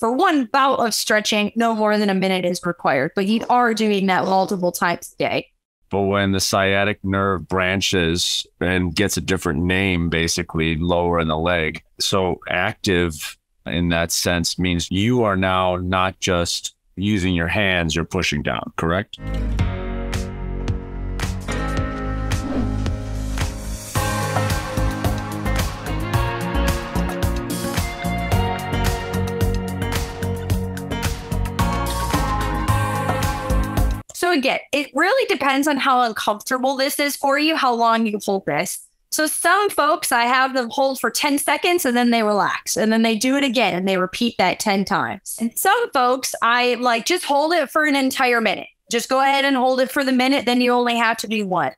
for one bout of stretching, no more than a minute is required, but you are doing that multiple times a day. But when the sciatic nerve branches and gets a different name, basically lower in the leg, so active in that sense means you are now not just using your hands, you're pushing down, correct? So again, it really depends on how uncomfortable this is for you, how long you hold this. So some folks, I have them hold for 10 seconds and then they relax and then they do it again and they repeat that 10 times. And some folks, I like just hold it for an entire minute. Just go ahead and hold it for the minute. Then you only have to do one.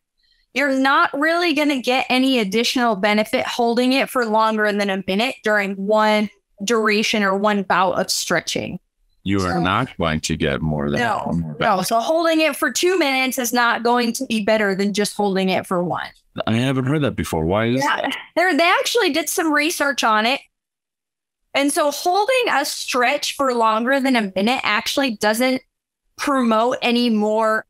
You're not really going to get any additional benefit holding it for longer than a minute during one duration or one bout of stretching. You are not going to get more than no. So holding it for 2 minutes is not going to be better than just holding it for one. I haven't heard that before. Why is that? They actually did some research on it. And so holding a stretch for longer than a minute actually doesn't promote any more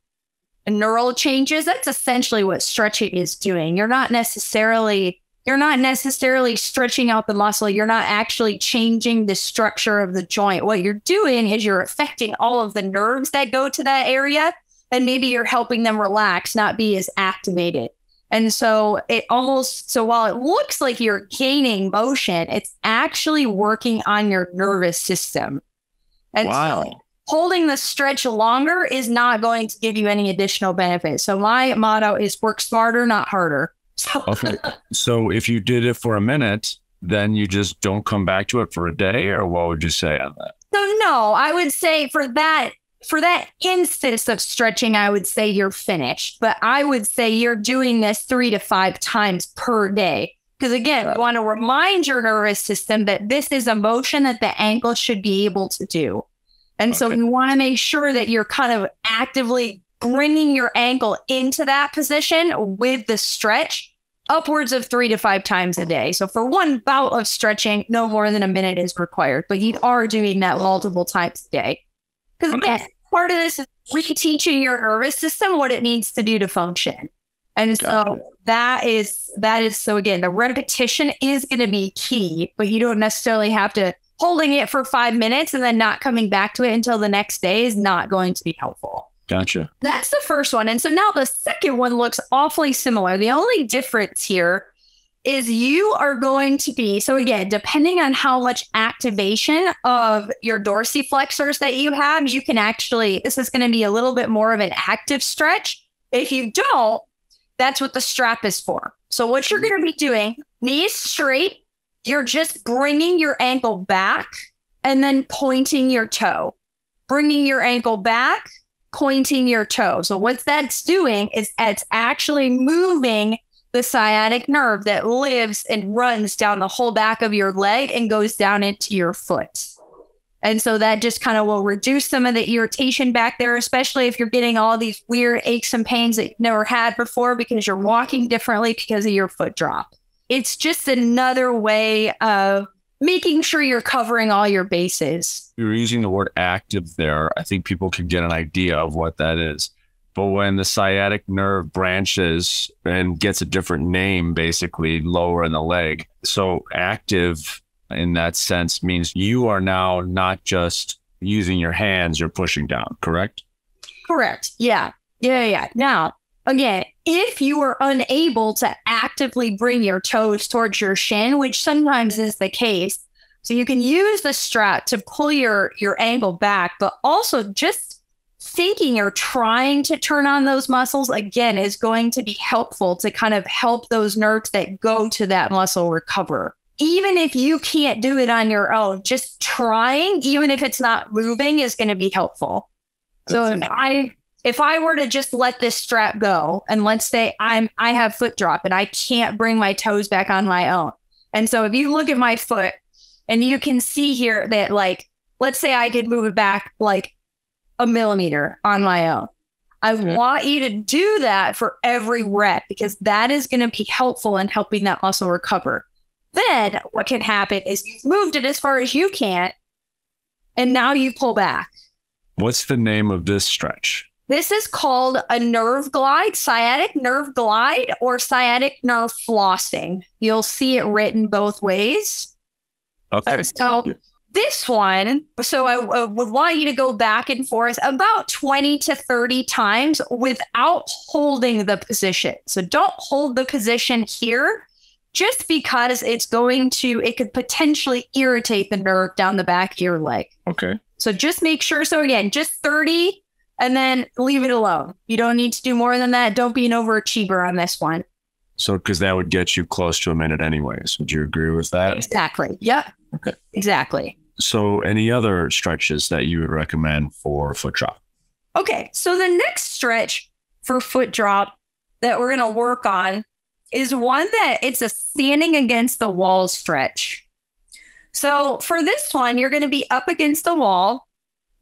neural changes. That's essentially what stretching is doing. You're not necessarily stretching out the muscle. You're not actually changing the structure of the joint. What you're doing is you're affecting all of the nerves that go to that area. And maybe you're helping them relax, not be as activated. And so while it looks like you're gaining motion, it's actually working on your nervous system. And so holding the stretch longer is not going to give you any additional benefit. So my motto is work smarter, not harder. Okay. So if you did it for a minute, then you just don't come back to it for a day, or what would you say on that? So no, I would say for that instance of stretching, I would say you're finished. But I would say you're doing this 3 to 5 times per day. Because again, I want to remind your nervous system that this is a motion that the ankle should be able to do. And so you want to make sure that you're kind of actively bringing your ankle into that position with the stretch upwards of 3 to 5 times a day. So for one bout of stretching, no more than a minute is required, but you are doing that multiple times a day. Because again, part of this is reteaching your nervous system what it needs to do to function. And so that is, so again, the repetition is going to be key, but you don't necessarily have to holding it for 5 minutes and then not coming back to it until the next day is not going to be helpful. Gotcha. That's the first one. And so now the second one looks awfully similar. The only difference here is you are going to be, so again, depending on how much activation of your dorsiflexors that you have, you can actually, this is going to be a little bit more of an active stretch. If you don't, that's what the strap is for. So what you're going to be doing, knees straight, you're just bringing your ankle back and then pointing your toe. Bringing your ankle back, pointing your toe. So what that's doing is it's actually moving the sciatic nerve that lives and runs down the whole back of your leg and goes down into your foot. And so that just kind of will reduce some of the irritation back there, especially if you're getting all these weird aches and pains that you've never had before because you're walking differently because of your foot drop. It's just another way of making sure you're covering all your bases. You're using the word active there. I think people can get an idea of what that is. But when the sciatic nerve branches and gets a different name, basically lower in the leg, so active in that sense means you are now not just using your hands, you're pushing down, correct? Correct. Yeah. Now, again, if you are unable to actively bring your toes towards your shin, which sometimes is the case, so you can use the strap to pull your ankle back, but also just thinking or trying to turn on those muscles, again, is going to be helpful to kind of help those nerves that go to that muscle recover. Even if you can't do it on your own, just trying, even if it's not moving, is going to be helpful. So if I were to just let this strap go, and let's say I have foot drop and I can't bring my toes back on my own. And so if you look at my foot and you can see here that, like, let's say I could move it back like a millimeter on my own. I want you to do that for every rep because that is going to be helpful in helping that muscle recover. Then what can happen is you've moved it as far as you can. And now you pull back. What's the name of this stretch? This is called a nerve glide, sciatic nerve glide, or sciatic nerve flossing. You'll see it written both ways. Okay. So this one, so I would want you to go back and forth about 20 to 30 times without holding the position. So don't hold the position here, just because it could potentially irritate the nerve down the back of your leg. Okay. So just make sure. So again, just 30 and then leave it alone. You don't need to do more than that. Don't be an overachiever on this one. So, because that would get you close to a minute anyways. Would you agree with that? Exactly. Yep. Okay. Exactly. So any other stretches that you would recommend for foot drop? Okay. So the next stretch for foot drop that we're going to work on is one that it's a standing against the wall stretch. So for this one, you're going to be up against the wall.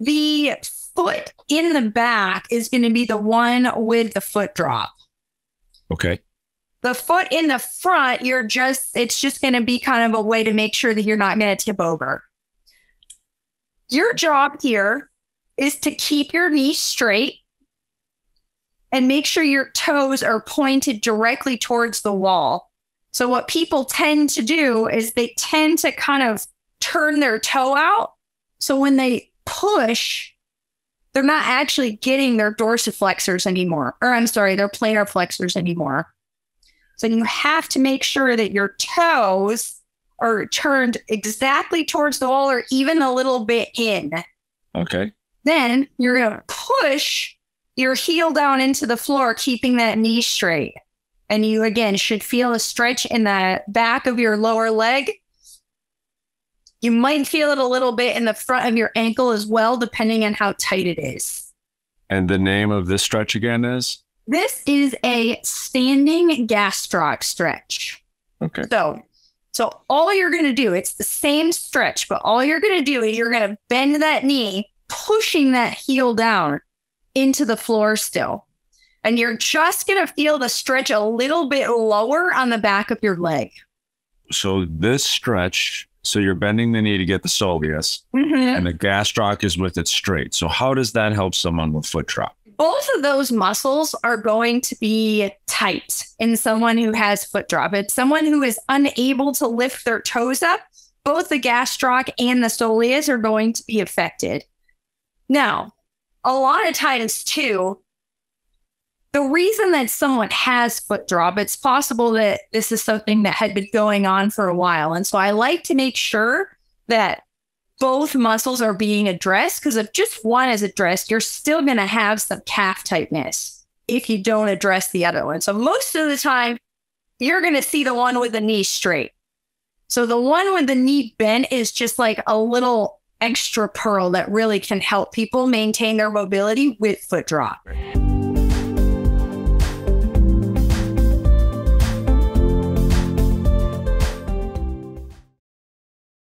The foot in the back is going to be the one with the foot drop. Okay. The foot in the front, it's just going to be kind of a way to make sure that you're not going to tip over. Your job here is to keep your knees straight and make sure your toes are pointed directly towards the wall. So what people tend to do is they tend to kind of turn their toe out. So when they push, they're not actually getting their dorsiflexors anymore. Or I'm sorry, their plantar flexors anymore. So you have to make sure that your toes are turned exactly towards the wall or even a little bit in. Okay. Then you're going to push your heel down into the floor, keeping that knee straight. And you, again, should feel a stretch in the back of your lower leg. You might feel it a little bit in the front of your ankle as well, depending on how tight it is. And the name of this stretch again is? This is a standing gastroc stretch. Okay. So all you're going to do, it's the same stretch, but all you're going to do is you're going to bend that knee, pushing that heel down into the floor still. And you're just going to feel the stretch a little bit lower on the back of your leg. So this stretch, so you're bending the knee to get the soleus, and the gastroc is with it straight. So how does that help someone with foot drop? Both of those muscles are going to be tight in someone who has foot drop. It's someone who is unable to lift their toes up. Both the gastroc and the soleus are going to be affected. Now, a lot of times too, the reason that someone has foot drop, it's possible that this is something that had been going on for a while. And so I like to make sure that both muscles are being addressed, because if just one is addressed, you're still going to have some calf tightness if you don't address the other one. So most of the time, you're going to see the one with the knee straight. So the one with the knee bent is just like a little extra pearl that really can help people maintain their mobility with foot drop.